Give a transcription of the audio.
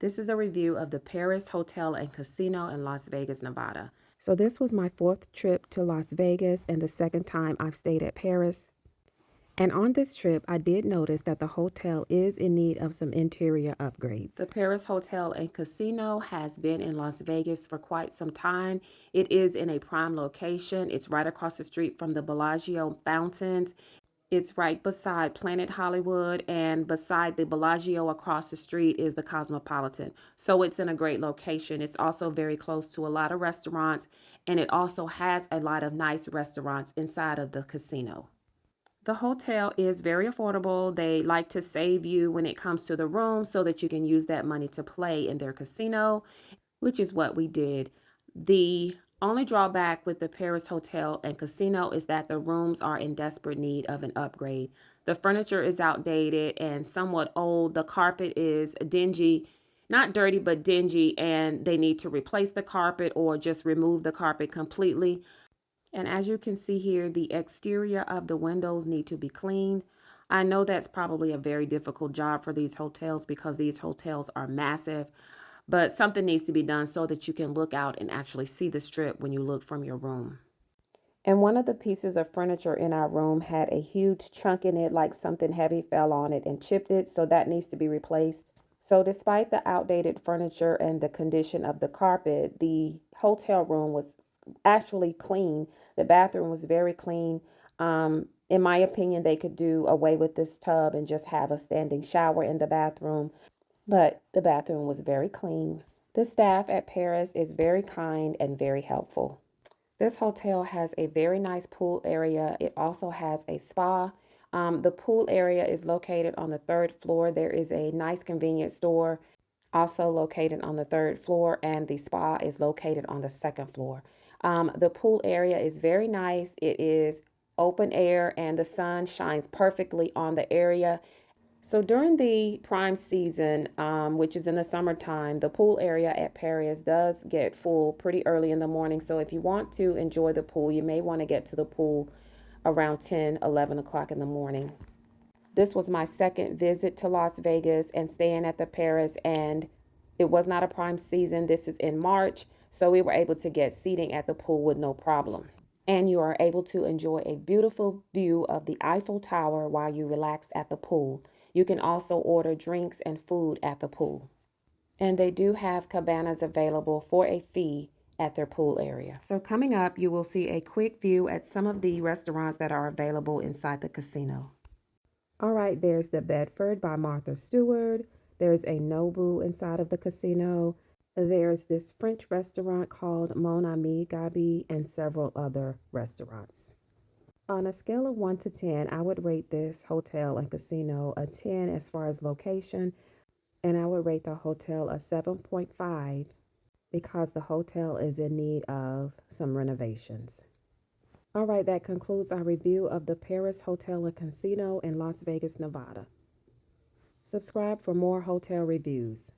This is a review of the Paris Hotel and Casino in Las Vegas, Nevada. So this was my fourth trip to Las Vegas and the second time I've stayed at Paris. And on this trip, I did notice that the hotel is in need of some interior upgrades. The Paris Hotel and Casino has been in Las Vegas for quite some time. It is in a prime location. It's right across the street from the Bellagio fountains. It's right beside Planet Hollywood, and beside the Bellagio across the street is the Cosmopolitan. So it's in a great location. It's also very close to a lot of restaurants, and it also has a lot of nice restaurants inside of the casino. The hotel is very affordable. They like to save you when it comes to the room so that you can use that money to play in their casino, which is what we did. The only drawback with the Paris Hotel and Casino is that the rooms are in desperate need of an upgrade. The furniture is outdated and somewhat old. The carpet is dingy, not dirty, but dingy, and they need to replace the carpet or just remove the carpet completely. And as you can see here, the exterior of the windows need to be cleaned. I know that's probably a very difficult job for these hotels because these hotels are massive, but something needs to be done so that you can look out and actually see the strip when you look from your room. And one of the pieces of furniture in our room had a huge chunk in it, like something heavy fell on it and chipped it, so that needs to be replaced. So despite the outdated furniture and the condition of the carpet, the hotel room was actually clean. The bathroom was very clean. In my opinion, they could do away with this tub and just have a standing shower in the bathroom, but the bathroom was very clean. The staff at Paris is very kind and very helpful. This hotel has a very nice pool area. It also has a spa. The pool area is located on the third floor. There is a nice convenience store also located on the third floor, and the spa is located on the second floor. The pool area is very nice. It is open air and the sun shines perfectly on the area. So during the prime season, which is in the summertime, the pool area at Paris does get full pretty early in the morning. So if you want to enjoy the pool, you may want to get to the pool around 10, 11 o'clock in the morning. This was my second visit to Las Vegas and staying at the Paris, and it was not a prime season. This is in March, so we were able to get seating at the pool with no problem. And you are able to enjoy a beautiful view of the Eiffel Tower while you relax at the pool. You can also order drinks and food at the pool. And they do have cabanas available for a fee at their pool area. So coming up, you will see a quick view at some of the restaurants that are available inside the casino. All right, there's the Bedford by Martha Stewart. There's a Nobu inside of the casino. There's this French restaurant called Mon Ami Gabi and several other restaurants. On a scale of 1 to 10, I would rate this hotel and casino a 10 as far as location, and I would rate the hotel a 7.5 because the hotel is in need of some renovations. All right, that concludes our review of the Paris Hotel and Casino in Las Vegas, Nevada. Subscribe for more hotel reviews.